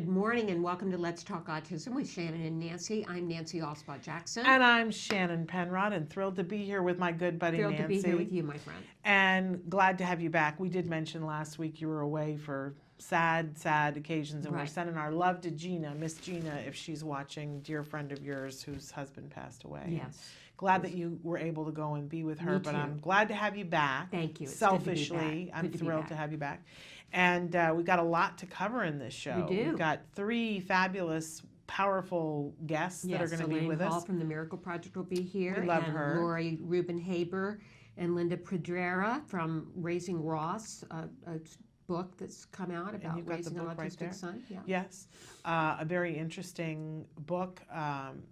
Good morning and welcome to Let's Talk Autism with Shannon and Nancy. I'm Nancy Alspaugh-Jackson. And I'm Shannon Penrod, and thrilled to be here with my good buddy Thrilled Nancy. to be here with you, my friend. And glad to have you back. We did mention last week you were away for sad occasions, and Right. we're sending our love to Gina, Miss Gina, if she's watching, dear friend of yours whose husband passed away. Yes. Glad that you were able to go and be with her, Me but too. I'm glad to have you back. Thank you. It's Selfishly, good to be back. I'm Good to be thrilled back. to have you back. And we got a lot to cover in this show. We do. We've got 3 fabulous, powerful guests that are going to be with Hall us. from the Miracle Project will be here. We love and her. Lori Rubin-Haber and Linda Pedrera from Raising Ross, a book that's come out about you've got the raising an book right autistic there? son. Yeah. Yes, a very interesting book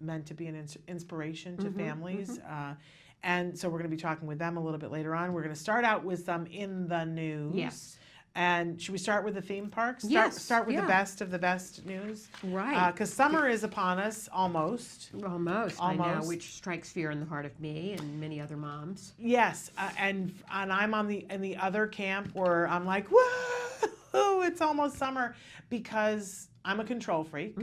meant to be an inspiration to families. And so we're going to be talking with them a little bit later on. We're going to start out with some in the news. Yes. And should we start with the theme parks? Yes, Start with yeah. the best of the best news? Right. Because summer is upon us, almost. Almost, I know, Almost. which strikes fear in the heart of me and many other moms. Yes, and I'm in the other camp where I'm like, whoa, it's almost summer, because I'm a control freak.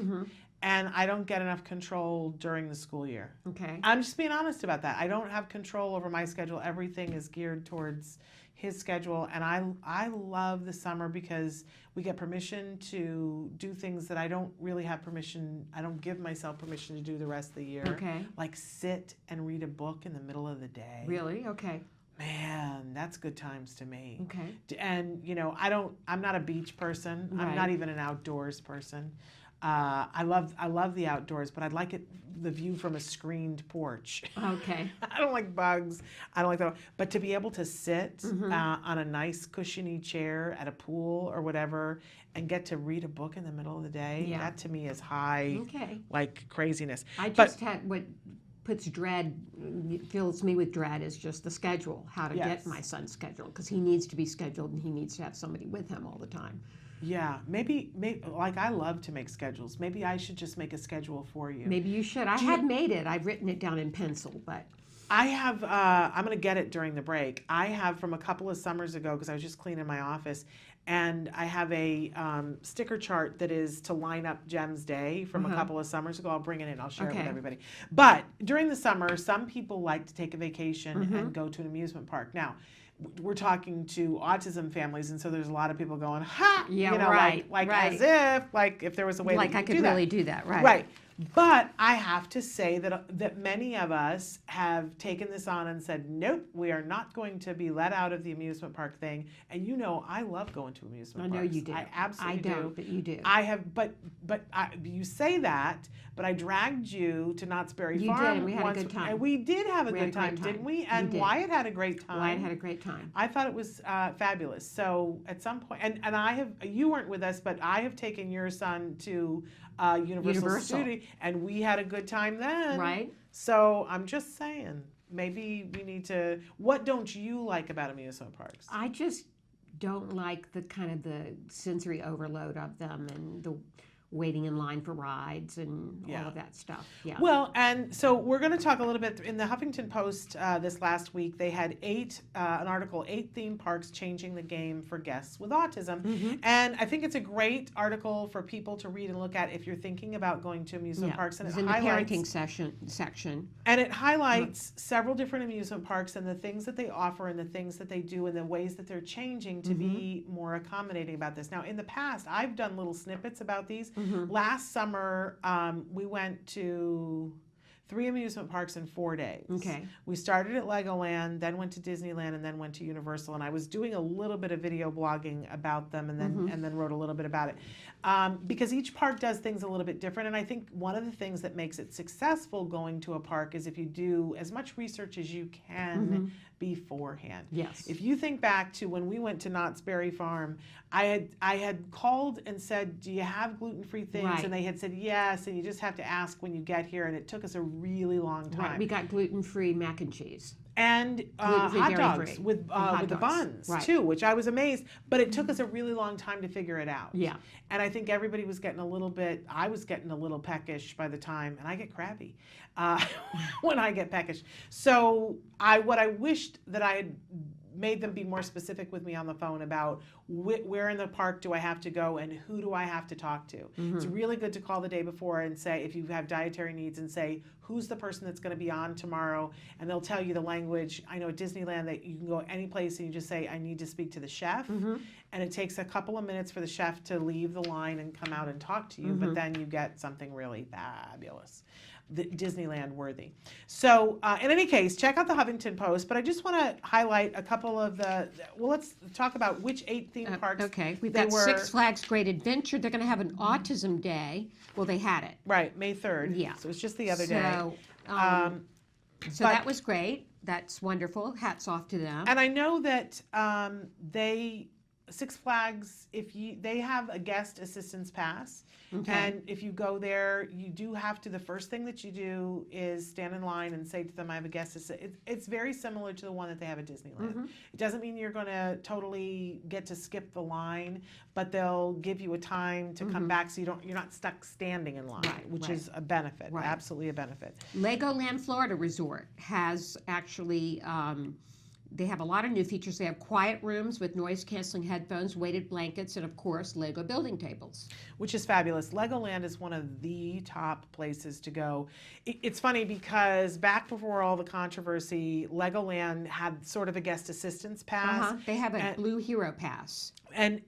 And I don't get enough control during the school year. Okay. I'm just being honest about that. I don't have control over my schedule. Everything is geared towards his schedule. And I love the summer because we get permission to do things that I don't really have permission. I don't give myself permission to do the rest of the year. Okay. Like sit and read a book in the middle of the day. Really? Okay. Man, that's good times to me. Okay. And, you know, I'm not a beach person. I'm Right. not even an outdoors person. I love the outdoors, but I'd like the view from a screened porch. Okay. I don't like bugs. I don't like that. But to be able to sit on a nice cushiony chair at a pool or whatever and get to read a book in the middle of the day, Yeah. that to me is high, Okay. like craziness. I just had what fills me with dread is just the schedule, how to Yes. get my son's schedule, because he needs to be scheduled and he needs to have somebody with him all the time. Yeah, maybe like I love to make schedules. Maybe I should just make a schedule for you. Maybe you should. I had made it. I've written it down in pencil, but I have, I'm going to get it during the break. I have from a couple of summers ago, because I was just cleaning my office, and I have a sticker chart that is to line up Jem's day from a couple of summers ago. I'll bring it in. I'll share it with everybody. But during the summer, some people like to take a vacation and go to an amusement park. Now, we're talking to autism families, and so there's a lot of people going, ha, Yeah, you know, right, like right. as if there was a way like that I you could do that. really do that, right? Right. But I have to say that many of us have taken this on and said, nope, we are not going to be let out of the amusement park thing. And you know, I love going to amusement I parks. know you do. I absolutely I don't, do. but you do. I have, but you say that, but I dragged you to Knott's Berry You Farm did, and we had a once, good time. and we did have a We had good a great time, time. didn't we? We And did. Wyatt had a great time. Wyatt had a great time. I thought it was fabulous. So at some point, and you weren't with us, but I have taken your son to Universal Studios, and we had a good time then. Right. So I'm just saying, maybe we need to. What don't you like about amusement parks? I just don't like the kind of the sensory overload of them and the waiting in line for rides and all of that stuff. Yeah. Well, and so we're going to talk a little bit in the Huffington Post this last week. They had an article, 8 theme parks changing the game for guests with autism. And I think it's a great article for people to read and look at if you're thinking about going to amusement parks. And it's it in the highlights parenting section. And it highlights several different amusement parks and the things that they offer and the things that they do and the ways that they're changing to be more accommodating about this. Now, in the past, I've done little snippets about these. Last summer, we went to 3 amusement parks in 4 days. Okay. We started at Legoland, then went to Disneyland, and then went to Universal. And I was doing a little bit of video blogging about them, and then wrote a little bit about it, because each park does things a little bit different. And I think one of the things that makes it successful going to a park is if you do as much research as you can beforehand. Yes. If you think back to when we went to Knott's Berry Farm, I had called and said, do you have gluten-free things? Right. And they had said yes, and you just have to ask when you get here. And it took us a really long time. Right. We got gluten-free mac and cheese. And Gluten-free, hot dogs dairy-free. with hot the dogs. buns Right. too, which I was amazed. But it took us a really long time to figure it out. Yeah. And I think everybody was getting a little bit. I was getting a little peckish by the time, and I get crabby when I get peckish. So what I wished that I had made them be more specific with me on the phone about where in the park do I have to go and who do I have to talk to. It's really good to call the day before and say, if you have dietary needs, and say, who's the person that's going to be on tomorrow, and they'll tell you the language. I know at Disneyland that you can go any place and you just say, I need to speak to the chef, and it takes a couple of minutes for the chef to leave the line and come out and talk to you, but then you get something really fabulous. Disneyland worthy. So in any case, check out the Huffington Post, but I just want to highlight a couple of let's talk about which 8 theme parks. Okay, we've got Six Flags Great Adventure. They're going to have an autism day. Well, they had it. Right, May 3rd. Yeah. So it's just the other day. So that was great. That's wonderful. Hats off to them. And I know that Six Flags, they have a guest assistance pass. Okay. And if you go there, you do have to, the first thing that you do is stand in line and say to them, I have a guest assistant. It's very similar to the one that they have at Disneyland. It doesn't mean you're going to totally get to skip the line, but they'll give you a time to come back so you're not stuck standing in line, which is a benefit, absolutely a benefit. Legoland Florida Resort has actually... they have a lot of new features. They have quiet rooms with noise-canceling headphones, weighted blankets, and, of course, Lego building tables. Which is fabulous. Legoland is one of the top places to go. It's funny because back before all the controversy, Legoland had sort of a guest assistance pass. They have a Blue Hero Pass. And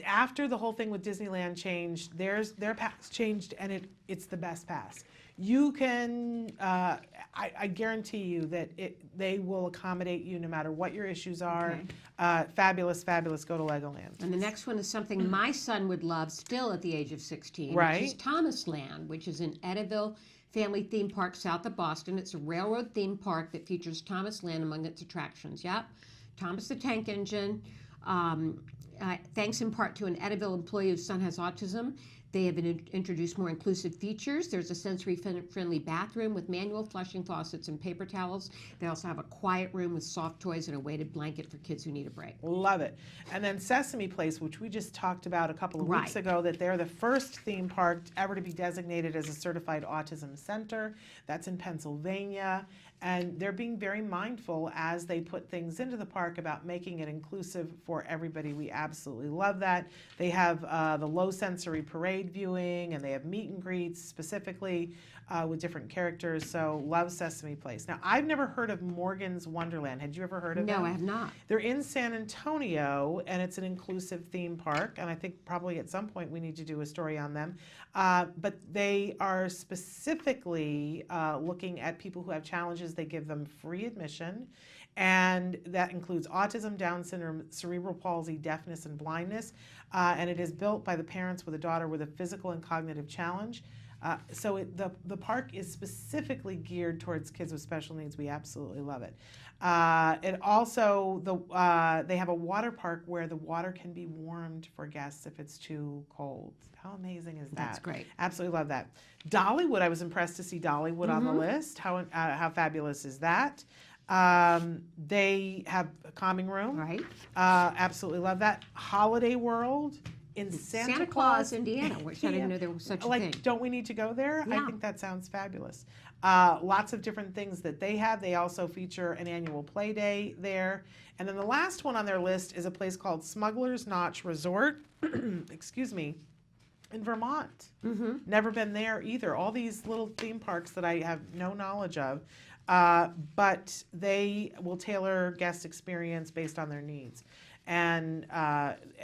after the whole thing with Disneyland changed, their pass changed, and it's the best pass. You can, I guarantee you that they will accommodate you no matter what your issues are. Okay. Fabulous, fabulous. Go to Legoland. And the next one is something my son would love still at the age of 16, right, which is Thomas Land, which is in Eddyville Family Theme Park south of Boston. It's a railroad theme park that features Thomas Land among its attractions. Yep, Thomas the Tank Engine. Thanks in part to an Eddyville employee whose son has autism. They have introduced more inclusive features. There's a sensory-friendly bathroom with manual flushing faucets and paper towels. They also have a quiet room with soft toys and a weighted blanket for kids who need a break. Love it. And then Sesame Place, which we just talked about a couple of weeks ago, that they're the first theme park ever to be designated as a certified autism center. That's in Pennsylvania. And they're being very mindful as they put things into the park about making it inclusive for everybody. We absolutely love that. They have the low sensory parade viewing, and they have meet and greets specifically with different characters. So love Sesame Place. Now, I've never heard of Morgan's Wonderland. Had you ever heard of them? No, I have not. They're in San Antonio, and it's an inclusive theme park. And I think probably at some point we need to do a story on them. But they are specifically looking at people who have challenges. They give them free admission, and that includes autism, Down syndrome, cerebral palsy, deafness, and blindness. And it is built by the parents with a daughter with a physical and cognitive challenge. So the park is specifically geared towards kids with special needs. We absolutely love it. It also, they have a water park where the water can be warmed for guests if it's too cold. How amazing is that? That's great. Absolutely love that. Dollywood, I was impressed to see Dollywood on the list. How fabulous is that? They have a calming room. Right. Absolutely love that. Holiday World in Santa Claus, Indiana, which I didn't know there was such a thing. Don't we need to go there? Yeah. I think that sounds fabulous. Lots of different things that they have. They also feature an annual play day there. And then the last one on their list is a place called Smuggler's Notch Resort, excuse me, in Vermont. Never been there either. All these little theme parks that I have no knowledge of. But they will tailor guest experience based on their needs. And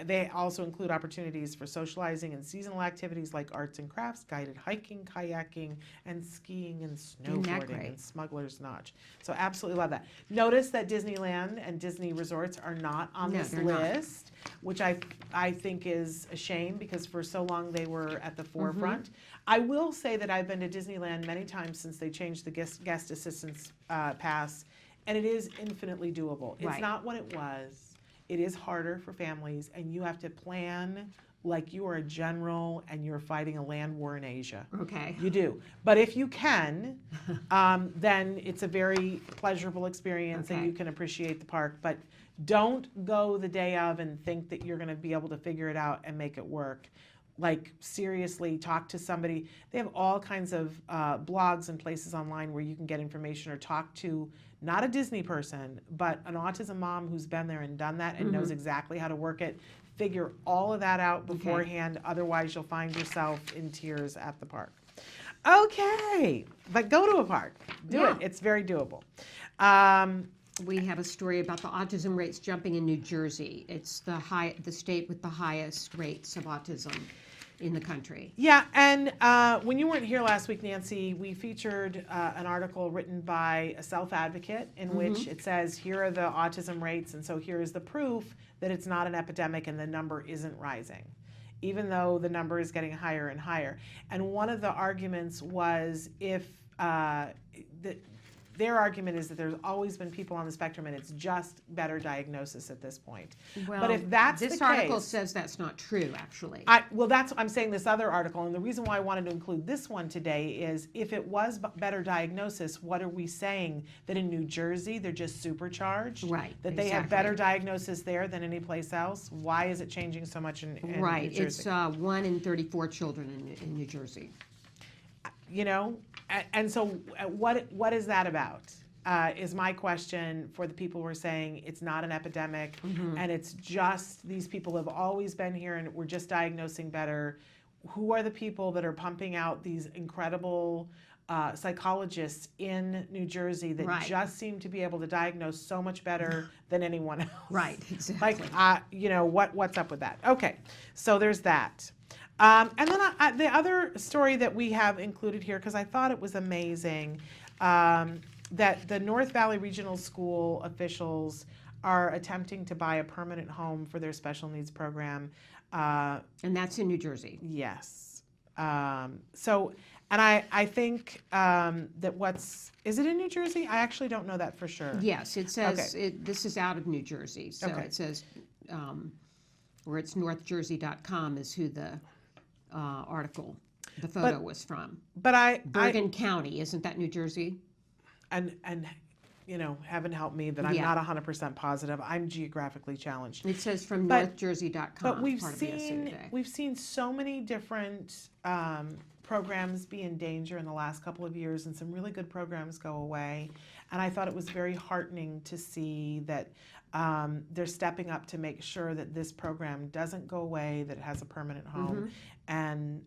they also include opportunities for socializing and seasonal activities like arts and crafts, guided hiking, kayaking, and skiing and snowboarding in Smuggler's Notch. So absolutely love that. Notice that Disneyland and Disney resorts are not on this list, which I think is a shame because for so long they were at the forefront. I will say that I've been to Disneyland many times since they changed the guest assistance pass, and it is infinitely doable. It's not what it was. It is harder for families, and you have to plan like you are a general and you're fighting a land war in Asia. Okay. You do. But if you can, then it's a very pleasurable experience and you can appreciate the park. But don't go the day of and think that you're going to be able to figure it out and make it work. like seriously talk to somebody. They have all kinds of blogs and places online where you can get information or talk to not a Disney person, but an autism mom who's been there and done that and knows exactly how to work it. Figure all of that out beforehand. Otherwise, you'll find yourself in tears at the park. Okay, but go to a park. Do it. It's very doable. We have a story about the autism rates jumping in New Jersey. It's the state with the highest rates of autism in the country. Yeah, and when you weren't here last week, Nancy, we featured an article written by a self-advocate in which it says, here are the autism rates, and so here is the proof that it's not an epidemic and the number isn't rising, even though the number is getting higher and higher. And one of the arguments was their argument is that there's always been people on the spectrum and it's just better diagnosis at this point. Well, but if that's this the article case, says that's not true, actually. I'm saying this other article, and the reason why I wanted to include this one today is if it was better diagnosis, what are we saying? That in New Jersey they're just supercharged? Right. That they have better diagnosis there than any place else? Why is it changing so much in New Jersey? It's 1 in 34 children in New Jersey. You know, and so what is that about? Is my question for the people who are saying it's not an epidemic and it's just these people have always been here and we're just diagnosing better. Who are the people that are pumping out these incredible psychologists in New Jersey that just seem to be able to diagnose so much better than anyone else? Right, exactly. Like, you know, what's up with that? Okay, so there's that. And then the other story that we have included here, because I thought it was amazing, that the North Valley Regional School officials are attempting to buy a permanent home for their special needs program. And that's in New Jersey. Yes. So, and I think that is it in New Jersey? I actually don't know that for sure. Yes, it says, this is out of New Jersey. So it says, where it's northjersey.com is who the article, the photo was from. But Bergen County, isn't that New Jersey? And you know, heaven help me that I'm not 100% positive. I'm geographically challenged. It says from northjersey.com. But we've seen so many different programs be in danger in the last couple of years, and some really good programs go away. And I thought it was very heartening to see that they're stepping up to make sure that this program doesn't go away, that it has a permanent home, and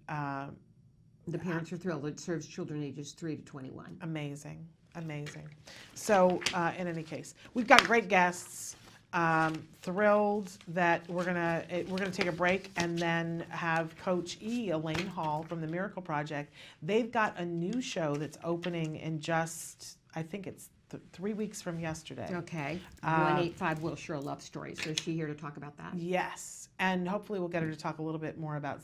the parents are thrilled. It serves children ages 3 to 21. Amazing. Amazing. So in any case, we've got great guests. Thrilled that we're gonna take a break and then have Coach E, Elaine Hall from the Miracle Project. They've got a new show that's opening in just, I think it's 3 weeks from yesterday. Okay. 185 Wilshire Love Story. So is she here to talk about that? Yes. And hopefully we'll get her to talk a little bit more about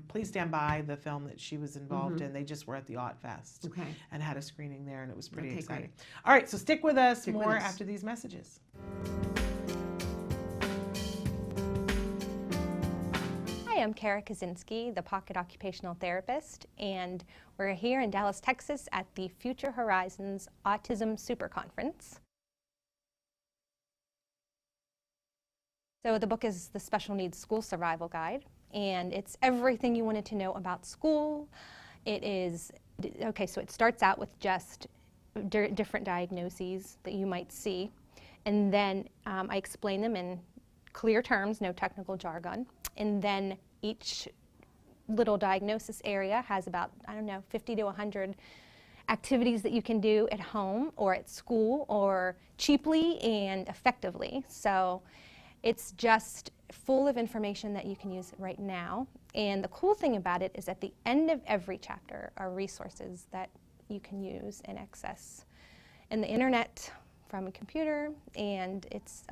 Please Stand By, the film that she was involved in. They just were at the Aut Fest and had a screening there, and it was pretty exciting. Great. All right, so stick with us after these messages. Hi, I'm Kara Kaczynski, the Pocket Occupational Therapist, and we're here in Dallas, Texas at the Future Horizons Autism Super Conference. So the book is the Special Needs School Survival Guide, and it's everything you wanted to know about school. It is, okay, so it starts out with just different diagnoses that you might see, and then I explain them in clear terms, no technical jargon, and then each little diagnosis area has about, 50 to 100 activities that you can do at home or at school or cheaply and effectively. So it's just full of information that you can use right now. And the cool thing about it is at the end of every chapter are resources that you can use and access in the internet from a computer. And it's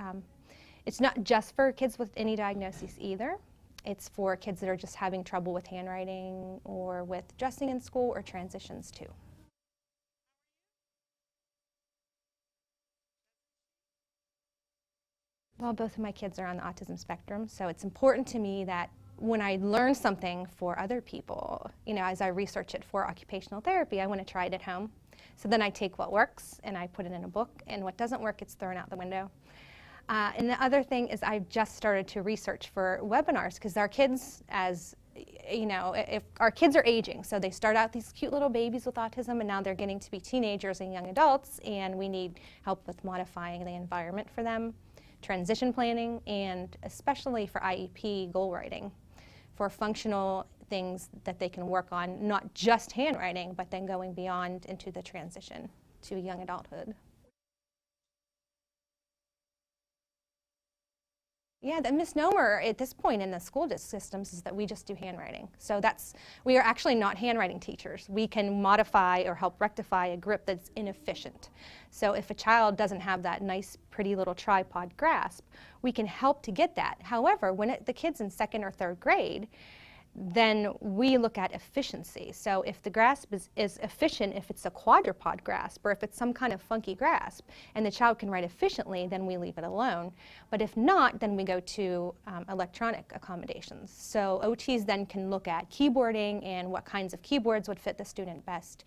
not just for kids with any diagnoses either. It's for kids that are just having trouble with handwriting or with dressing in school or transitions too. Well, both of my kids are on the autism spectrum, so it's important to me that when I learn something for other people, as I research it for occupational therapy, I want to try it at home. So then I take what works and I put it in a book, and what doesn't work, it's thrown out the window. And the other thing is I've just started to research for webinars because our kids, as you know, if our kids are aging, so they start out these cute little babies with autism and now they're getting to be teenagers and young adults, and we need help with modifying the environment for them, transition planning, and especially for IEP goal writing, for functional things that they can work on, not just handwriting, but then going beyond into the transition to young adulthood. Yeah, the misnomer at this point in the school systems is that we just do handwriting. So we are actually not handwriting teachers. We can modify or help rectify a grip that's inefficient. So if a child doesn't have that nice, pretty little tripod grasp, we can help to get that. However, when the kid's in 2nd or 3rd grade, then we look at efficiency. So if the grasp is efficient, if it's a quadrupod grasp, or if it's some kind of funky grasp, and the child can write efficiently, then we leave it alone. But if not, then we go to electronic accommodations. So OTs then can look at keyboarding and what kinds of keyboards would fit the student best.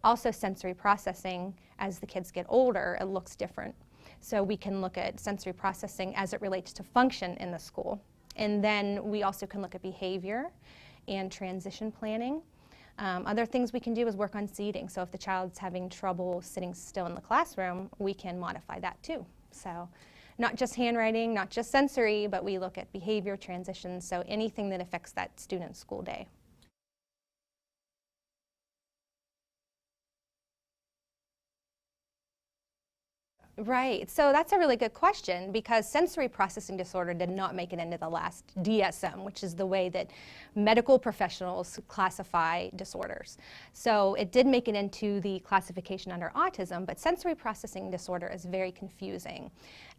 Also sensory processing, as the kids get older, it looks different. So we can look at sensory processing as it relates to function in the school. And then we also can look at behavior and transition planning. Other things we can do is work on seating. So if the child's having trouble sitting still in the classroom, we can modify that too. So not just handwriting, not just sensory, but we look at behavior, transition, so anything that affects that student's school day. Right, so that's a really good question because sensory processing disorder did not make it into the last DSM, which is the way that medical professionals classify disorders. So it did make it into the classification under autism, but sensory processing disorder is very confusing,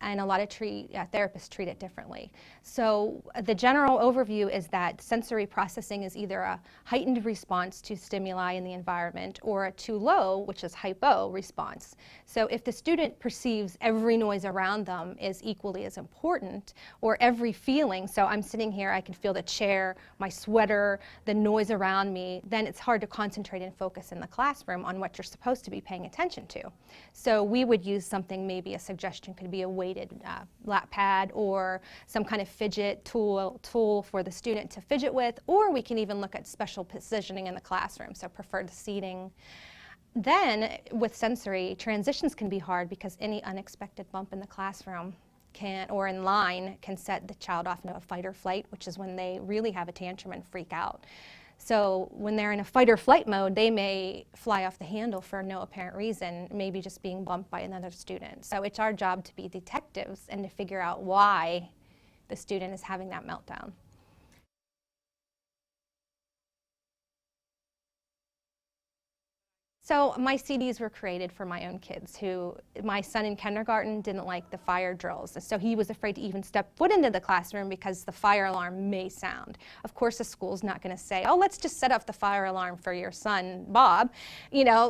and a lot of therapists treat it differently. So the general overview is that sensory processing is either a heightened response to stimuli in the environment or a too low, which is hypo, response. So if the student perceives every noise around them is equally as important, or every feeling, so I'm sitting here, I can feel the chair, my sweater, the noise around me, then it's hard to concentrate and focus in the classroom on what you're supposed to be paying attention to. So we would use something, maybe a suggestion could be a weighted lap pad or some kind of fidget tool for the student to fidget with, or we can even look at special positioning in the classroom, so preferred seating. Then with sensory, transitions can be hard because any unexpected bump in the classroom or in line can set the child off into a fight or flight, which is when they really have a tantrum and freak out. So when they're in a fight or flight mode, they may fly off the handle for no apparent reason, maybe just being bumped by another student. So it's our job to be detectives and to figure out why the student is having that meltdown. So my CDs were created for my own kids my son in kindergarten didn't like the fire drills. So he was afraid to even step foot into the classroom because the fire alarm may sound. Of course, the school's not going to say, oh, let's just set off the fire alarm for your son, Bob.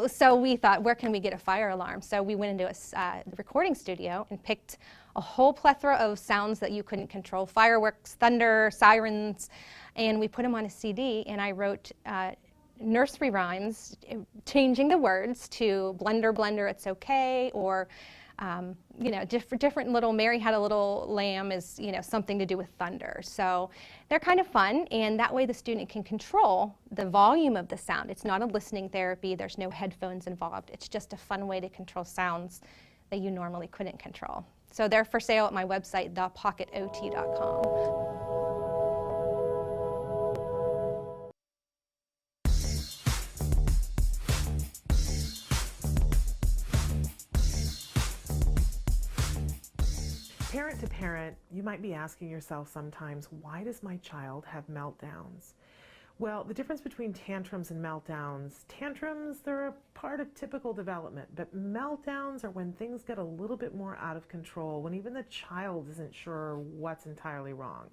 So we thought, where can we get a fire alarm? So we went into a recording studio and picked a whole plethora of sounds that you couldn't control, fireworks, thunder, sirens, and we put them on a CD, and I wrote nursery rhymes, changing the words to blender, blender, it's okay, or different little Mary Had a Little Lamb is something to do with thunder. So they're kind of fun, and that way the student can control the volume of the sound. It's not a listening therapy, there's no headphones involved. It's just a fun way to control sounds that you normally couldn't control. So they're for sale at my website, thepocketot.com. Parent to parent, you might be asking yourself sometimes, why does my child have meltdowns? Well, the difference between tantrums and meltdowns, they're a part of typical development, but meltdowns are when things get a little bit more out of control, when even the child isn't sure what's entirely wrong.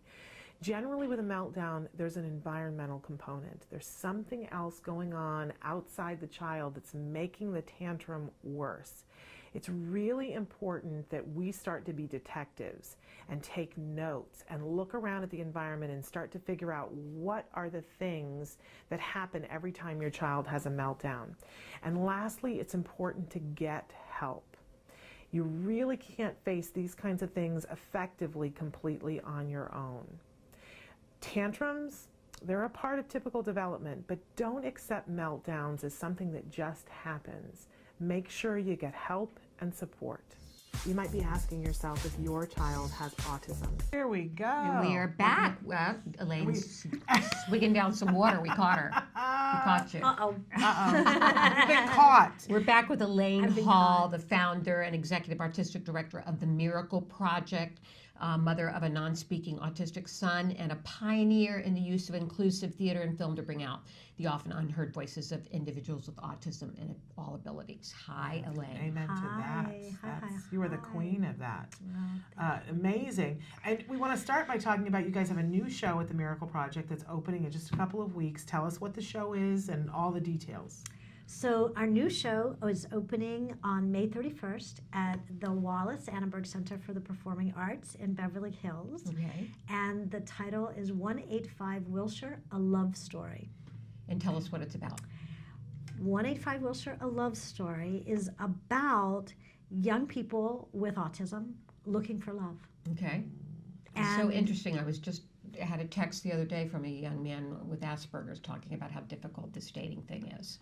Generally with a meltdown, there's an environmental component. There's something else going on outside the child that's making the tantrum worse. It's really important that we start to be detectives and take notes and look around at the environment and start to figure out what are the things that happen every time your child has a meltdown. And lastly, it's important to get help. You really can't face these kinds of things effectively, completely on your own. Tantrums, they're a part of typical development, but don't accept meltdowns as something that just happens. Make sure you get help and support. You might be asking yourself if your child has autism. Here we go. And we are back. Well, Elaine's swigging down some water. We caught her. We caught you. Uh-oh. You've been caught. We're back with Elaine Hall, the founder and executive artistic director of the Miracle Project, mother of a non-speaking autistic son, and a pioneer in the use of inclusive theater and film to bring out the often unheard voices of individuals with autism and all abilities. Hi, Elaine. Amen to that. Hi. You are the queen of that. Amazing. And we want to start by talking about, you guys have a new show at the Miracle Project that's opening in just a couple of weeks. Tell us what the show is and all the details. So our new show is opening on May 31st at the Wallace Annenberg Center for the Performing Arts in Beverly Hills. Okay. And the title is 185 Wilshire, A Love Story. And tell us what it's about. 185 Wilshire, A Love Story is about young people with autism looking for love. Okay. It's so interesting. I had a text the other day from a young man with Asperger's talking about how difficult this dating thing is.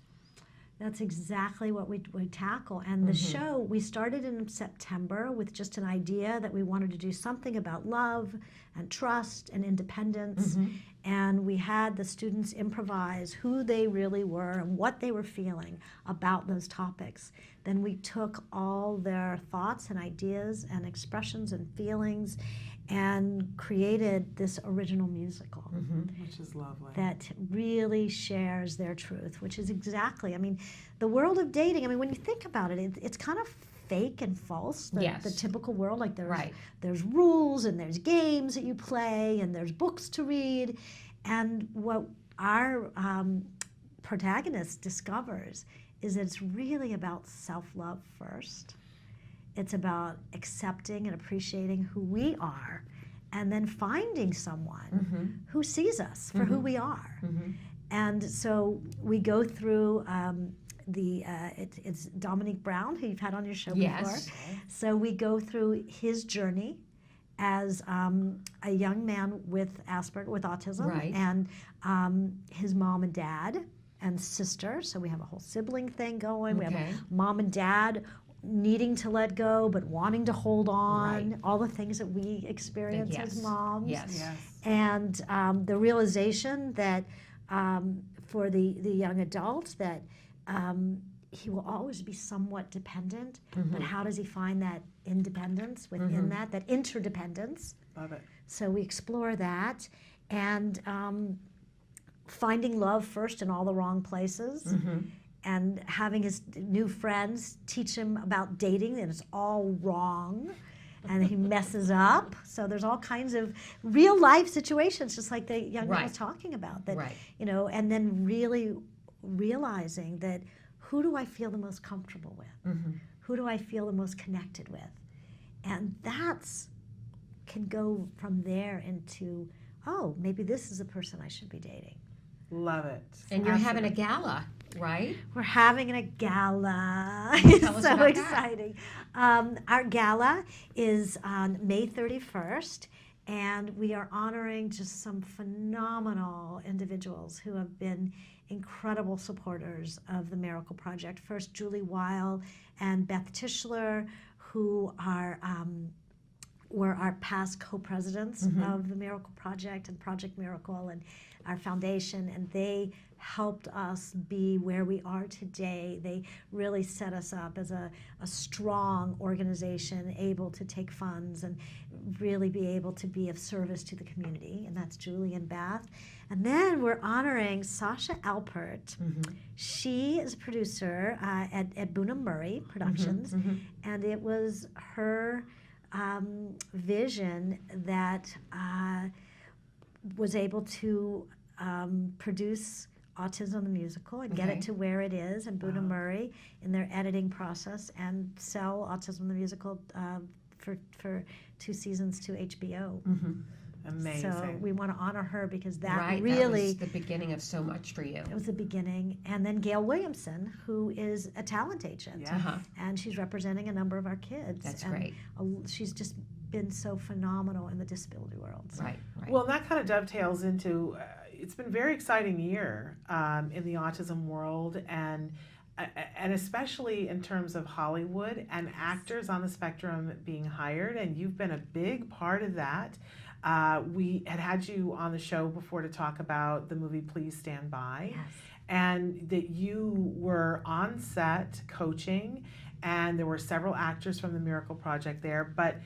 That's exactly what we tackle. And the show, we started in September with just an idea that we wanted to do something about love and trust and independence. And we had the students improvise who they really were and what they were feeling about those topics. Then we took all their thoughts and ideas and expressions and feelings and created this original musical Which is lovely. that really shares their truth, which is exactly, I mean, the world of dating, I mean, when you think about it, it's kind of fake and false, the typical world. Like there's rules and there's games that you play and there's books to read. And what our protagonist discovers is that it's really about self-love first. It's about accepting and appreciating who we are and then finding someone who sees us for who we are. And so we go through it's Dominique Brown, who you've had on your show before. So we go through his journey as a young man with Asperger, with autism, and his mom and dad and sister. So we have a whole sibling thing going. We have mom and dad needing to let go but wanting to hold on, all the things that we experience as moms. And the realization that for the young adult that he will always be somewhat dependent, but how does he find that independence within that interdependence? Love it. So we explore that, and finding love first in all the wrong places, and having his new friends teach him about dating, and it's all wrong, and he messes up. So there's all kinds of real life situations, just like the young man was talking about, that you know, and then really realizing that, who do I feel the most comfortable with? Who do I feel the most connected with? And that's can go from there into, oh, maybe this is the person I should be dating. Love it. And you're having a gala, right? We're having a gala. Tell It's us so about exciting. Our gala is on May 31st, and we are honoring just some phenomenal individuals who have been incredible supporters of the Miracle Project. First, Julie Weil and Beth Tischler, who are were our past co-presidents of the Miracle Project and Project Miracle and our foundation, and they helped us be where we are today. They really set us up as a strong organization, able to take funds and really be able to be of service to the community, and that's Julie and Beth. And then we're honoring Sasha Alpert. She is a producer at Boone & Murray Productions, and it was her vision that was able to produce Autism the Musical and get it to where it is, and Boone & Murray in their editing process, and sell Autism the Musical for 2 seasons to HBO. Amazing. So we want to honor her because that Right, really that was the beginning of so much for you. it was the beginning. And then Gail Williamson, who is a talent agent, Yeah. and she's representing a number of our kids. That's and great. She's just been so phenomenal in the disability world. So. Right. Well, that kind of dovetails into it's been a very exciting year in the autism world, and especially in terms of Hollywood and actors on the spectrum being hired, and you've been a big part of that. We had you on the show before to talk about the movie Please Stand By, Yes. and that you were on set coaching, and there were several actors from the Miracle Project there, but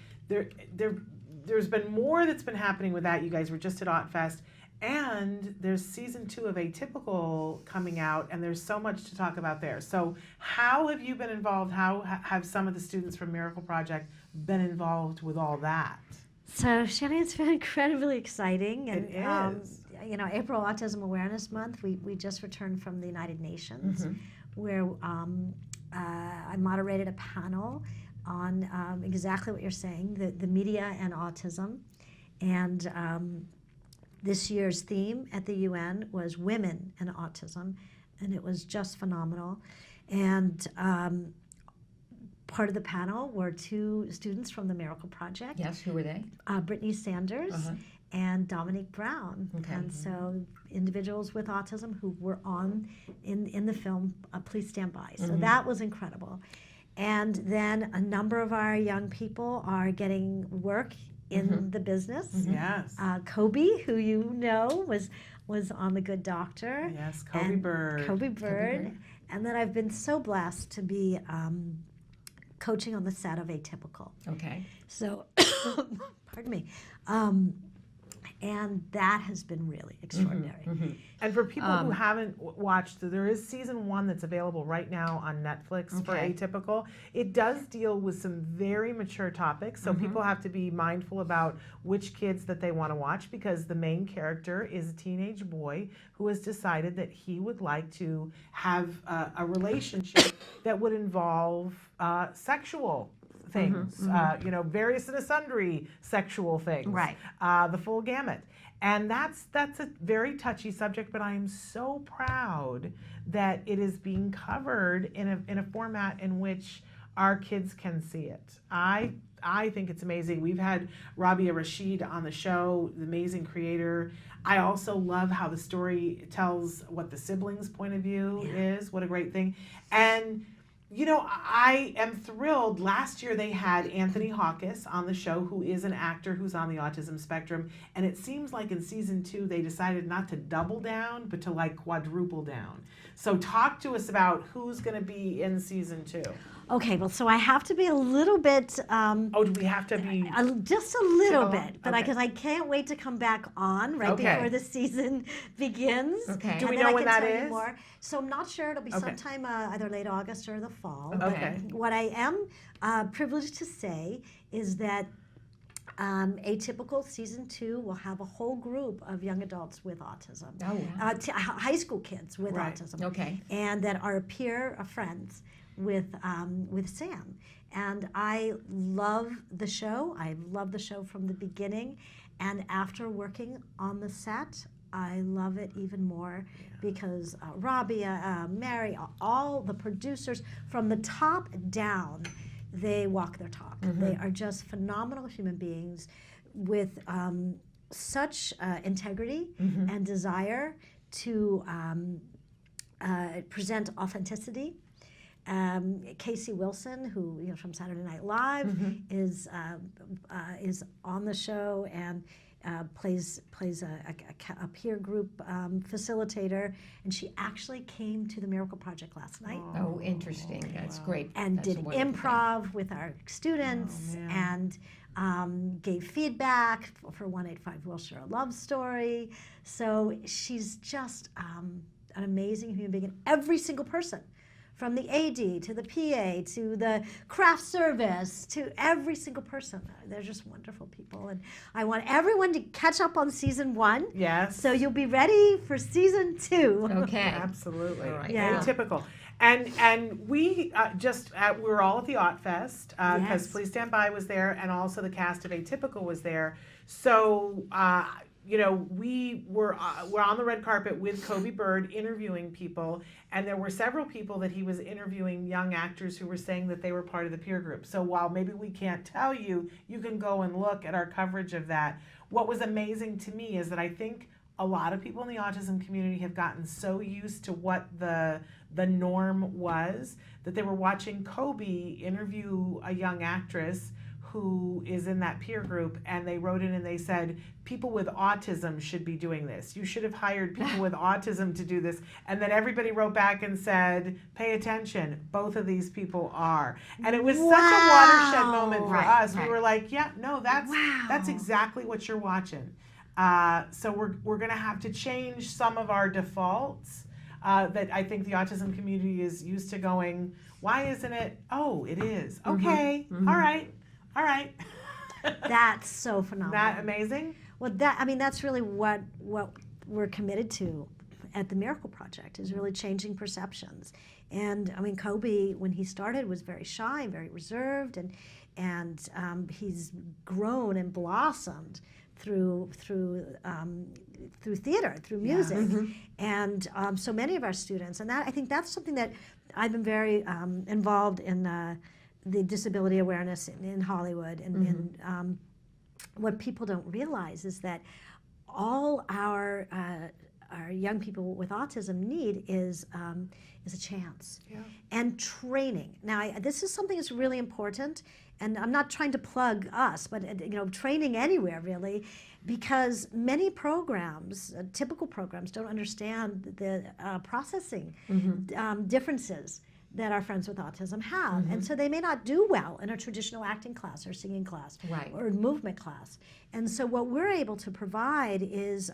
there's been more that's been happening with that. You guys were just at AutFest, and there's season 2 of Atypical coming out, and there's so much to talk about there. So how have you been involved? How have some of the students from Miracle Project been involved with all that? So Shannon, it's been incredibly exciting. And, It is. April Autism Awareness Month, we just returned from the United Nations, where I moderated a panel on exactly what you're saying, the media and autism. And this year's theme at the UN was Women and Autism, and it was just phenomenal. And part of the panel were 2 students from the Miracle Project. Yes, who were they? Brittany Sanders and Dominique Brown. Okay. And so individuals with autism who were on in the film Please Stand By. So that was incredible. And then a number of our young people are getting work in the business. Yes. Kobe, who you know was on The Good Doctor. Yes, Kobe and Bird. Kobe Bird. And then I've been so blessed to be coaching on the set of Atypical. Okay. So, pardon me. And that has been really extraordinary. And for people who haven't watched, there is season 1 that's available right now on Netflix for Atypical. It does deal with some very mature topics, so people have to be mindful about which kids that they want to watch, because the main character is a teenage boy who has decided that he would like to have a relationship that would involve sexual things, various and sundry sexual things, Right. The full gamut. And that's a very touchy subject, but I am so proud that it is being covered in a format in which our kids can see it. I think it's amazing. We've had Rabia Rashid on the show, the amazing creator. I also love how the story tells what the siblings' point of view is. What a great thing. And I am thrilled. Last year they had Anthony Hawkes on the show, who is an actor who's on the autism spectrum. And it seems like in season 2, they decided not to double down, but to quadruple down. So talk to us about who's going to be in season 2. Okay, well, so I have to be a little bit. Do we have to be? Just a little Typical? bit, but Okay. because I can't wait to come back on Okay. before the season begins. Okay. Do we And then know I when can that tell you is? more. So I'm not sure. It'll be Okay. sometime either late August or the fall. Okay. What I am privileged to say is that Atypical season 2 will have a whole group of young adults with autism. Oh, wow. High school kids with Right. autism. Okay. And that are friends with Sam. And I love the show. I love the show from the beginning. And after working on the set, I love it even more because Rabia, Mary, all the producers from the top down, they walk their talk. They are just phenomenal human beings with such integrity and desire to present authenticity. Casey Wilson, who from Saturday Night Live, is on the show and plays a peer group facilitator, and she actually came to the Miracle Project last night Oh, interesting. That's great. and That's a did wonderful thing. improv with our students and gave feedback for 185 Wilshire A Love Story. So she's just an amazing human being, and every single person, from the AD to the PA to the craft service to every single person. They're just wonderful people. And I want everyone to catch up on season 1. Yes. So you'll be ready for season 2. Okay. Absolutely. All right. Yeah. Atypical. And we we were all at the AutFest because Yes. Please Stand By was there, and also the cast of Atypical was there. So, we're on the red carpet with Kobe Bird interviewing people, and there were several people that he was interviewing, young actors who were saying that they were part of the peer group. So while maybe we can't tell you, you can go and look at our coverage of that. What was amazing to me is that I think a lot of people in the autism community have gotten so used to what the norm was that they were watching Kobe interview a young actress who is in that peer group, and they wrote in and they said, people with autism should be doing this. You should have hired people with autism to do this. And then everybody wrote back and said, pay attention, both of these people are. And it was such a watershed moment for us. We were like, yeah, no, that's exactly what you're watching. So we're going to have to change some of our defaults that I think the autism community is used to going, why isn't it? Oh, it is. Okay. All right. All right. That's so phenomenal. Isn't that amazing? Well, that's really what we're committed to at the Miracle Project, is really changing perceptions. And Kobe, when he started, was very shy, very reserved, and he's grown and blossomed through theater, through music, and so many of our students. And I think that's something that I've been very involved in. The disability awareness in Hollywood, and what people don't realize is that all our young people with autism need is a chance and training. Now, this is something that's really important, and I'm not trying to plug us, but training anywhere really, because many programs, typical programs, don't understand the processing differences that our friends with autism have. And so they may not do well in a traditional acting class or singing class or movement class. And so what we're able to provide is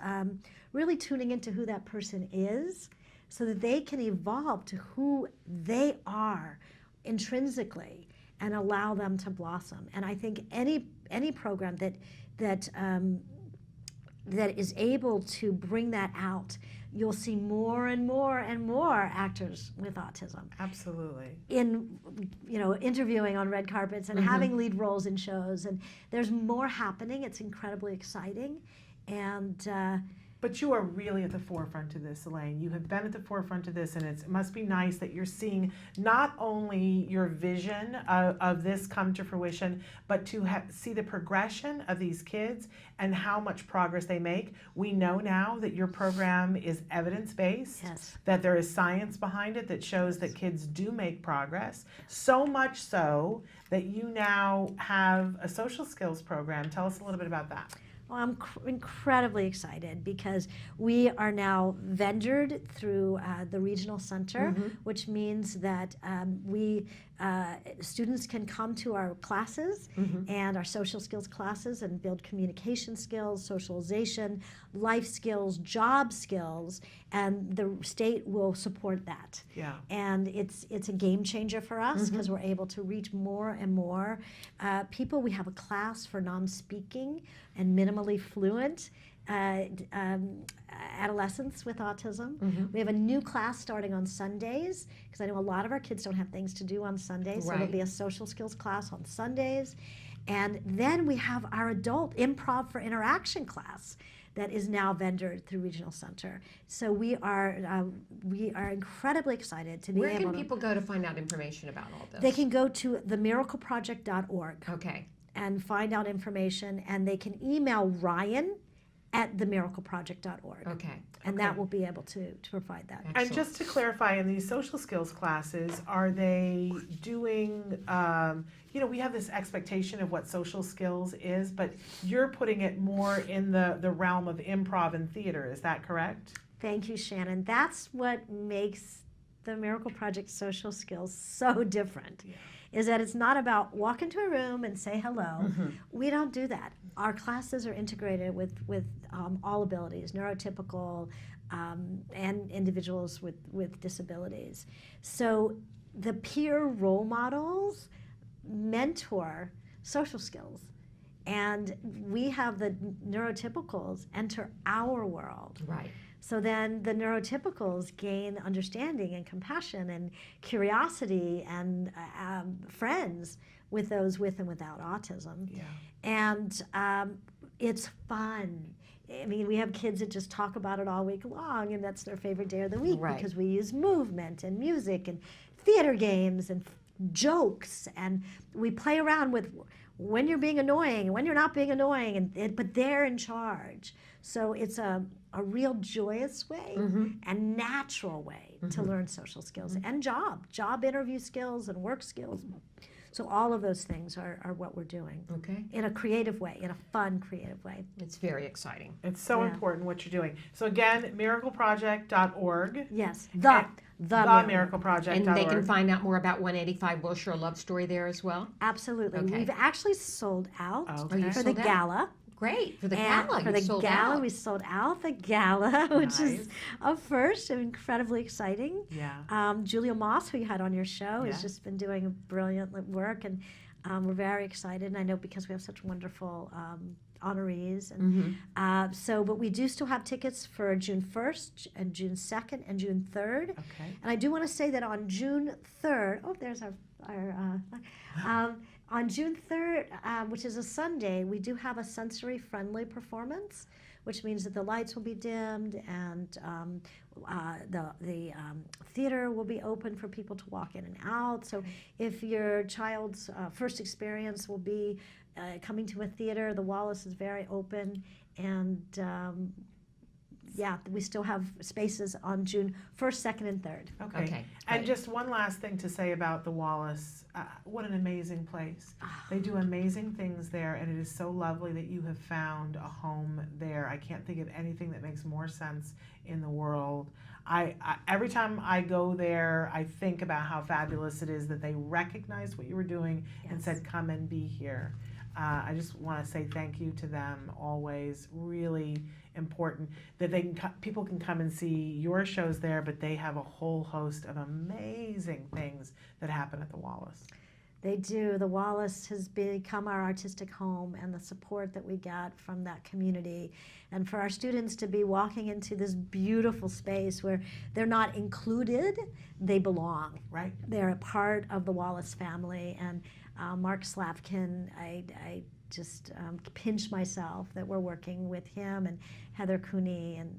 really tuning into who that person is so that they can evolve to who they are intrinsically and allow them to blossom. And I think any program that is able to bring that out, you'll see more and more and more actors with autism. Absolutely. In interviewing on red carpets and having lead roles in shows, and there's more happening. It's incredibly exciting, and but you are really at the forefront of this, Elaine. You have been at the forefront of this, and it must be nice that you're seeing not only your vision of this come to fruition, but to see the progression of these kids and how much progress they make. We know now that your program is evidence-based, that there is science behind it that shows that kids do make progress, so much so that you now have a social skills program. Tell us a little bit about that. Well, I'm incredibly excited because we are now vendored through the regional center, which means that students can come to our classes and our social skills classes and build communication skills, socialization, life skills, job skills, and the state will support that. Yeah. And it's a game changer for us because we're able to reach more and more people. We have a class for non-speaking and minimally fluent adolescents with autism. We have a new class starting on Sundays because I know a lot of our kids don't have things to do on Sundays, so there'll be a social skills class on Sundays. And then we have our adult improv for interaction class that is now vendored through Regional Center. So we are incredibly excited to be able to... Where can people go to find out information about all this? They can go to themiracleproject.org. Okay. And find out information, and they can email Ryan@themiracleproject.org. Okay. And that will be able to provide that. And just to clarify, in these social skills classes, are they doing, we have this expectation of what social skills is, but you're putting it more in the realm of improv and theater, is that correct? Thank you, Shannon. That's what makes the Miracle Project social skills so different. Yeah. Is that it's not about walk into a room and say hello. We don't do that. Our classes are integrated with all abilities, neurotypical and individuals with disabilities. So the peer role models mentor social skills. And we have the neurotypicals enter our world. Right. So then the neurotypicals gain understanding and compassion and curiosity and friends with those with and without autism. Yeah. And It's fun. I mean, we have kids that just talk about it all week long, and that's their favorite day of the week because we use movement and music and theater games and jokes, and we play around with when you're being annoying and when you're not being annoying, but they're in charge. So it's a real joyous way and natural way to learn social skills and job interview skills and work skills. So all of those things are what we're doing in a creative way, in a fun, creative way. It's very exciting. It's so important what you're doing. So again, miracleproject.org. Yes, the miracleproject.org. And they can find out more about 185 Wilshire Love Story there as well? Absolutely. We've actually sold out for the out? gala. Great. For the gala, for the gala, we sold out the gala, which is a first and incredibly exciting. Yeah. Julia Moss, who you had on your show, has just been doing brilliant work, and we're very excited. And I know because we have such wonderful honorees. And but we do still have tickets for June 1st and June 2nd and June 3rd. Okay. And I do want to say that on June 3rd, there's our on June 3rd, which is a Sunday, we do have a sensory-friendly performance, which means that the lights will be dimmed and the theater will be open for people to walk in and out. So if your child's first experience will be coming to a theater, the Wallace is very open, and we still have spaces on June 1st, 2nd, and 3rd. Okay. And just one last thing to say about the Wallace. What an amazing place. They do amazing things there, and it is so lovely that you have found a home there. I can't think of anything that makes more sense in the world. I every time I go there, I think about how fabulous it is that they recognized what you were doing and said, come and be here. I just want to say thank you to them always. Really important that people can come and see your shows there, but they have a whole host of amazing things that happen at the Wallace. They do. The Wallace has become our artistic home, and the support that we get from that community, and for our students to be walking into this beautiful space where they're not included, they belong. Right. They're a part of the Wallace family, and Mark Slavkin, I just pinch myself that we're working with him and Heather Cooney, and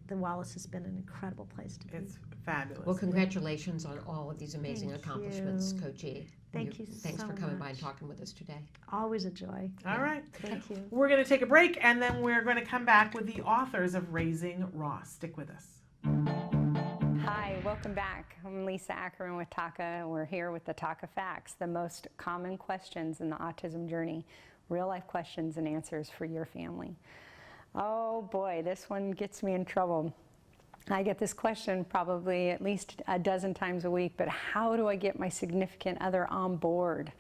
the Wallace has been an incredible place to be. It's fabulous. Well, congratulations on all of these amazing accomplishments, Coach E. Thank you Thanks so for coming by much. and talking with us today. Always a joy. All right. Thank you. We're going to take a break, and then we're going to come back with the authors of Raising Ross. Stick with us. Hi, welcome back. I'm Lisa Ackerman with TACA. We're here with the TACA Facts, the most common questions in the autism journey, real-life questions and answers for your family. Oh boy, this one gets me in trouble. I get this question probably at least a dozen times a week, but how do I get my significant other on board?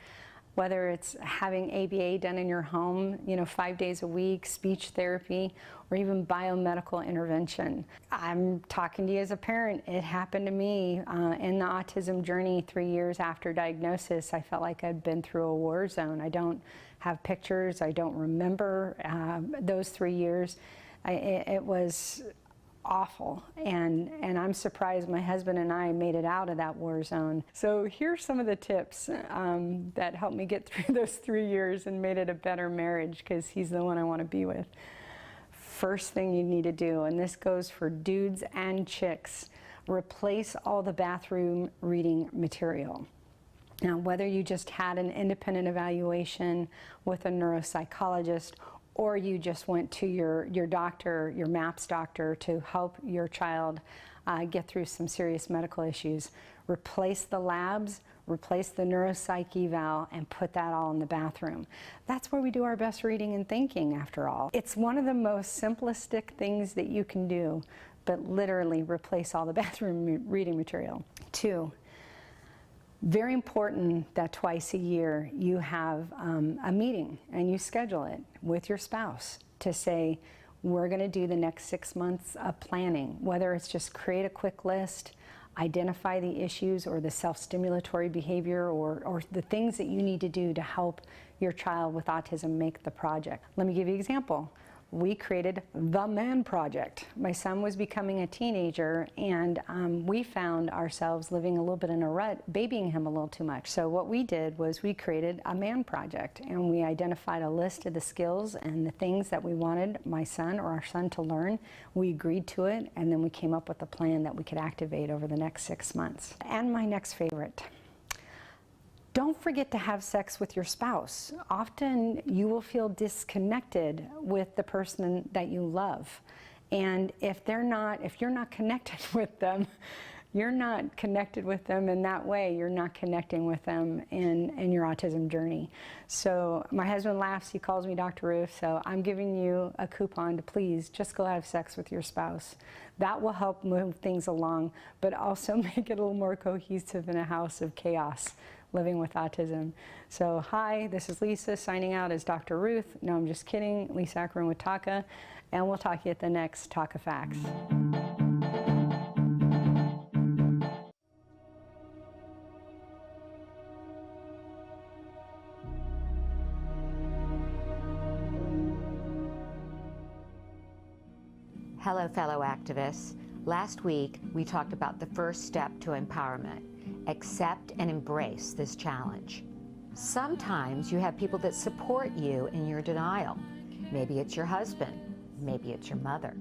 Whether it's having ABA done in your home, 5 days a week, speech therapy, or even biomedical intervention. I'm talking to you as a parent. It happened to me in the autism journey 3 years after diagnosis. I felt like I'd been through a war zone. I don't have pictures. I don't remember those 3 years. It was awful, and I'm surprised my husband and I made it out of that war zone. So here's some of the tips that helped me get through those 3 years and made it a better marriage, because he's the one I want to be with. First thing you need to do, and this goes for dudes and chicks, replace all the bathroom reading material. Now, whether you just had an independent evaluation with a neuropsychologist, or you just went to your doctor, your MAPS doctor, to help your child get through some serious medical issues, replace the labs, replace the neuropsych eval, and put that all in the bathroom. That's where we do our best reading and thinking, after all. It's one of the most simplistic things that you can do, but literally replace all the bathroom reading material. 2, very important that twice a year you have a meeting and you schedule it with your spouse to say, we're going to do the next 6 months of planning, whether it's just create a quick list, identify the issues or the self-stimulatory behavior or the things that you need to do to help your child with autism make the project. Let me give you an example. we created the Man Project. My son was becoming a teenager, and we found ourselves living a little bit in a rut, babying him a little too much. So what we did was we created a Man Project, and we identified a list of the skills and the things that we wanted my son or our son to learn. We agreed to it, and then we came up with a plan that we could activate over the next 6 months. And my next favorite. Don't forget to have sex with your spouse. Often you will feel disconnected with the person that you love. And if you're not connected with them, you're not connected with them in that way. You're not connecting with them in your autism journey. So my husband laughs, he calls me Dr. Ruth, so I'm giving you a coupon to please just go have sex with your spouse. That will help move things along, but also make it a little more cohesive in a house of chaos, living with autism. So hi, this is Lisa signing out as Dr. Ruth. No, I'm just kidding. Lisa Ackerman with TACA, and we'll talk to you at the next TACA Facts. Hello, fellow activists. Last week, we talked about the first step to empowerment. Accept and embrace this challenge. Sometimes you have people that support you in your denial. Maybe it's your husband, maybe it's your mother.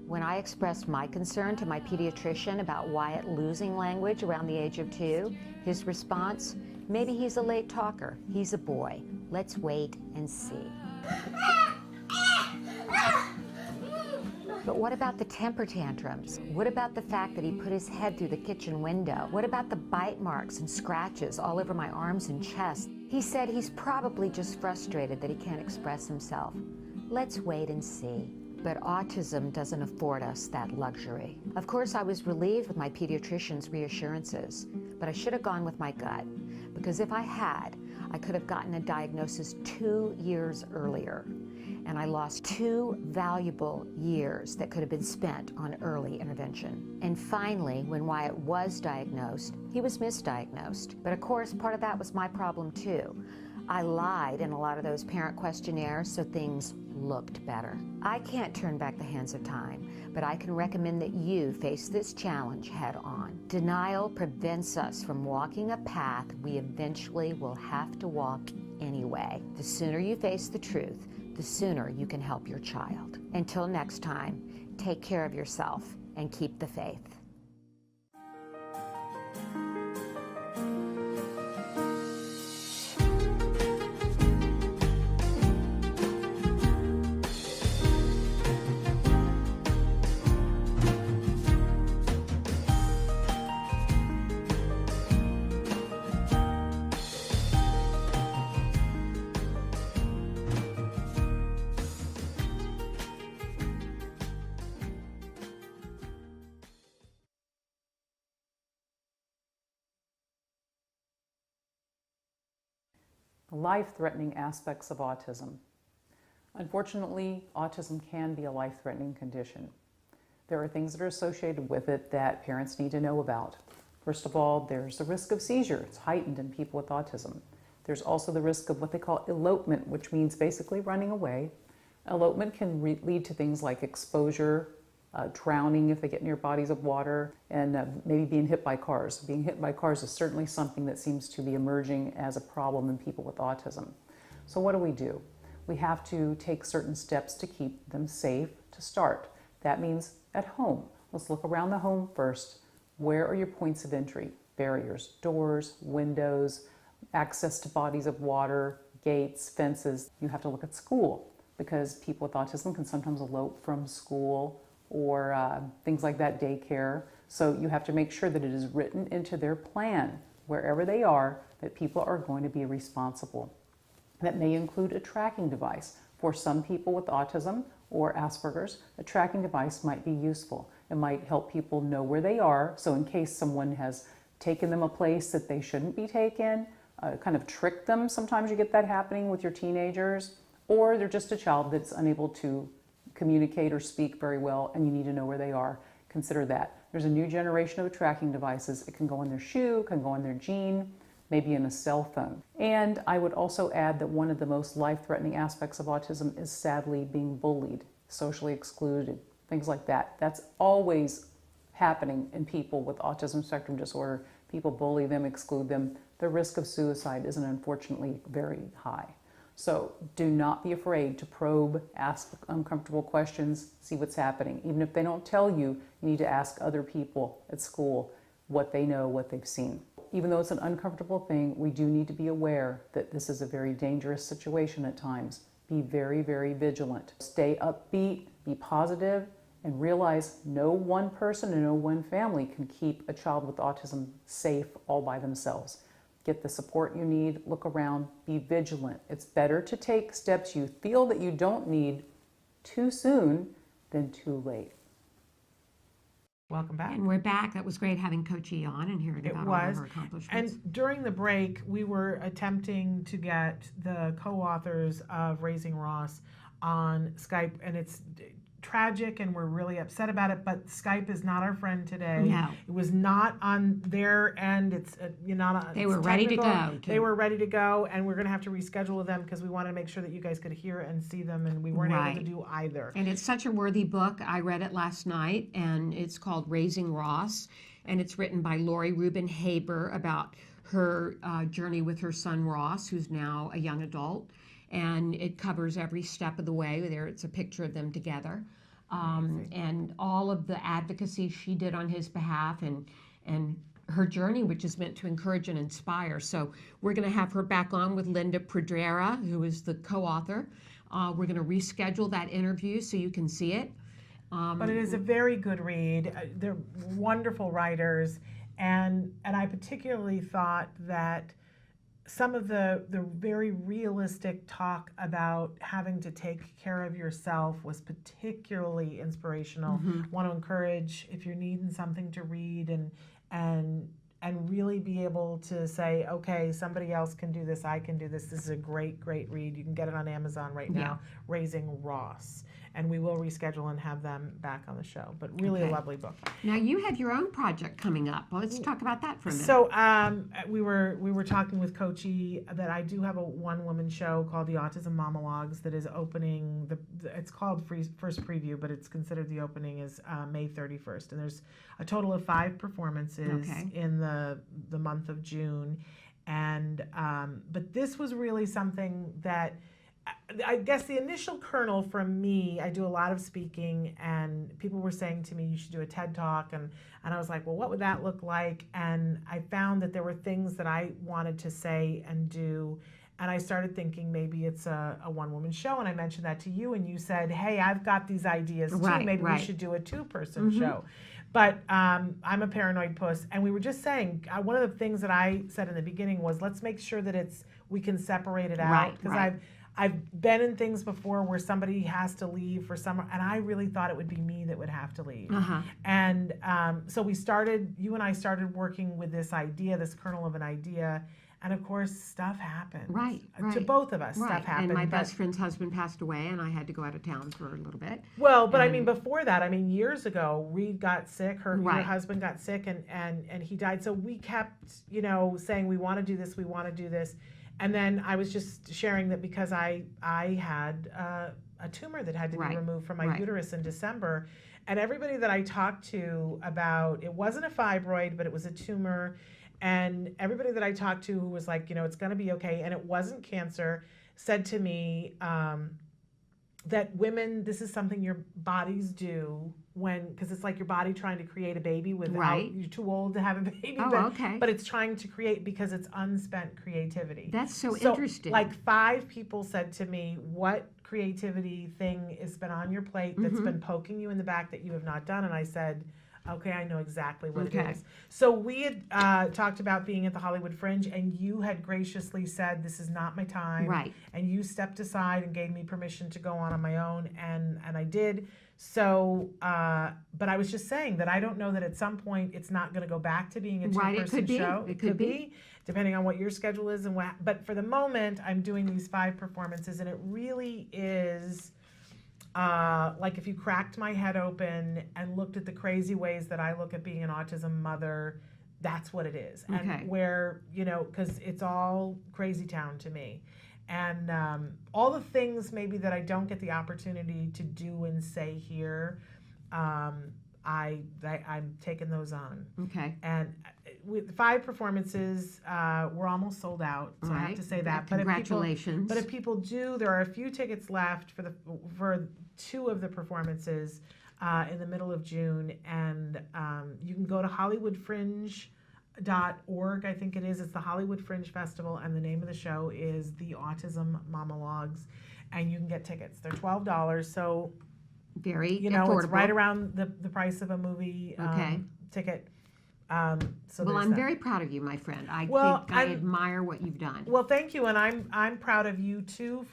When I expressed my concern to my pediatrician about Wyatt losing language around the age of 2, his response, maybe he's a late talker, he's a boy. Let's wait and see. But what about the temper tantrums? What about the fact that he put his head through the kitchen window? What about the bite marks and scratches all over my arms and chest? He said he's probably just frustrated that he can't express himself. Let's wait and see. But autism doesn't afford us that luxury. Of course, I was relieved with my pediatrician's reassurances, but I should have gone with my gut, because if I had, I could have gotten a diagnosis 2 years earlier. And I lost 2 valuable years that could have been spent on early intervention. And finally, when Wyatt was diagnosed, he was misdiagnosed. But of course, part of that was my problem too. I lied in a lot of those parent questionnaires so things looked better. I can't turn back the hands of time, but I can recommend that you face this challenge head on. Denial prevents us from walking a path we eventually will have to walk anyway. The sooner you face the truth, the sooner you can help your child. Until next time, take care of yourself and keep the faith. Life-threatening aspects of autism. Unfortunately, autism can be a life-threatening condition. There are things that are associated with it that parents need to know about. First of all, there's the risk of seizure. It's heightened in people with autism. There's also the risk of what they call elopement, which means basically running away. Elopement can lead to things like exposure, drowning if they get near bodies of water, and maybe being hit by cars. Being hit by cars is certainly something that seems to be emerging as a problem in people with autism. So what do? We have to take certain steps to keep them safe to start. That means at home. Let's look around the home first. Where are your points of entry? Barriers, doors, windows, access to bodies of water, gates, fences. You have to look at school, because people with autism can sometimes elope from school or things like that, daycare. So you have to make sure that it is written into their plan, wherever they are, that people are going to be responsible. That may include a tracking device. For some people with autism or Asperger's, a tracking device might be useful. It might help people know where they are, so in case someone has taken them a place that they shouldn't be taken, kind of tricked them. Sometimes you get that happening with your teenagers, or they're just a child that's unable to communicate or speak very well, and you need to know where they are. Consider that. There's a new generation of tracking devices. It can go in their shoe, can go in their jean. maybe in a cell phone. And I would also add that one of the most life-threatening aspects of autism is sadly being bullied, socially excluded, things like that. That's always happening in people with autism spectrum disorder. People bully them, exclude them. The risk of suicide is unfortunately very high. So do not be afraid to probe, ask uncomfortable questions, see what's happening. Even if they don't tell you, you need to ask other people at school what they know, what they've seen. Even though it's an uncomfortable thing, we do need to be aware that this is a very dangerous situation at times. Be very, very vigilant. Stay upbeat, be positive, and realize no one person and no one family can keep a child with autism safe all by themselves. Get the support you need, look around, be vigilant. It's better to take steps you feel that you don't need too soon than too late. Welcome back. And we're back. That was great having Coach E on and hearing about all of her accomplishments. And during the break, we were attempting to get the co-authors of Raising Ross on Skype, and it's tragic and we're really upset about it, but Skype is not our friend today. No. It was not on their end. It's they were ready to go. They were ready to go, and we're going to have to reschedule with them because we wanted to make sure that you guys could hear and see them, and we weren't able to do either. And it's such a worthy book. I read it last night, and it's called Raising Ross, and it's written by Lori Rubin Haber about her journey with her son Ross, who's now a young adult. And it covers every step of the way. There, it's a picture of them together, and all of the advocacy she did on his behalf, and her journey, which is meant to encourage and inspire. So we're going to have her back on with Linda Pedrera, who is the co-author. We're going to reschedule that interview so you can see it. But it is a very good read. They're wonderful writers, and I particularly thought that some of the very realistic talk about having to take care of yourself was particularly inspirational. Want to encourage, if you're needing something to read and really be able to say, okay, somebody else can do this, I can do this. This is a great, great read. You can get it on Amazon right now, Raising Ross. And we will reschedule and have them back on the show. But really a lovely book. Now you have your own project coming up. Well, let's talk about that for a minute. So we were talking with Coach E that I do have a one-woman show called the Autism Monologues that is opening. It's called First Preview, but it's considered the opening is May 31st. And there's a total of 5 performances in the month of June. And but this was really something that, I guess the initial kernel from me, I do a lot of speaking, and people were saying to me, you should do a TED Talk, and I was like, well, what would that look like? And I found that there were things that I wanted to say and do, and I started thinking maybe it's a one-woman show, and I mentioned that to you, and you said, hey, I've got these ideas too, maybe we should do a 2-person show. But I'm a paranoid puss, and we were just saying, one of the things that I said in the beginning was, let's make sure that we can separate it out, because I've been in things before where somebody has to leave for summer, and I really thought it would be me that would have to leave. And so you and I started working with this idea, this kernel of an idea, and of course, stuff happened. To both of us, stuff happened. And my best friend's husband passed away, and I had to go out of town for a little bit. Well, but I mean, before that, years ago, Reed got sick, her husband got sick, and he died. So we kept, saying, we want to do this, we want to do this. And then I was just sharing that because I had a tumor that had to be removed from my uterus in December. And everybody that I talked to about, it wasn't a fibroid, but it was a tumor. And everybody that I talked to who was like, it's going to be okay, and it wasn't cancer, said to me that women, this is something your bodies do because it's like your body trying to create a baby without, you're too old to have a baby, but it's trying to create because it's unspent creativity. That's so interesting. Like 5 people said to me, what creativity thing has been on your plate that's been poking you in the back that you have not done? And I said, okay, I know exactly what it is. So we had talked about being at the Hollywood Fringe, and you had graciously said, this is not my time. And you stepped aside and gave me permission to go on my own, and I did. So, but I was just saying that I don't know that at some point it's not going to go back to being a 2-person show. It could be, depending on what your schedule is and what. But for the moment, I'm doing these 5 performances, and it really is like if you cracked my head open and looked at the crazy ways that I look at being an autism mother, that's what it is. Okay. And where, you know, because it's all crazy town to me. And all the things maybe that I don't get the opportunity to do and say here, I'm taking those on. Okay. And with 5 performances, we're almost sold out, so I have to say that. Congratulations. But if people do, there are a few tickets left for 2 of the performances in the middle of June, and you can go to HollywoodFringe.org, I think it is. It's the Hollywood Fringe Festival, and the name of the show is The Autism Monologues, and you can get tickets. They're $12, so very affordable. It's right affordable. around the price of a movie ticket. So well, there's I'm that. very proud of you, my friend. I admire what you've done. Well, thank you, and I'm proud of you too.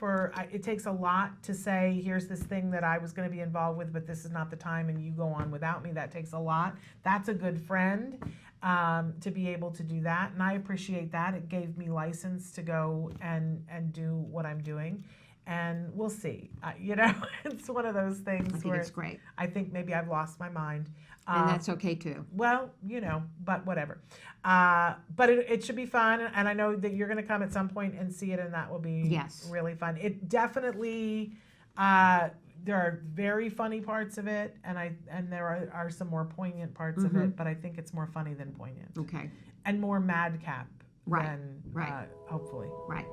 It takes a lot to say, here's this thing that I was going to be involved with, but this is not the time, and you go on without me. That takes a lot. That's a good friend to be able to do that, and I appreciate that. It gave me license to go and do what I'm doing. And we'll see. It's one of those things I think where it's great. I think maybe I've lost my mind. And that's okay too. Well, but whatever. But it should be fun, and I know that you're going to come at some point and see it, and that will be really fun. It definitely, there are very funny parts of it, and there are some more poignant parts of it, but I think it's more funny than poignant. Okay. And more madcap Right. than, right. hopefully. Right.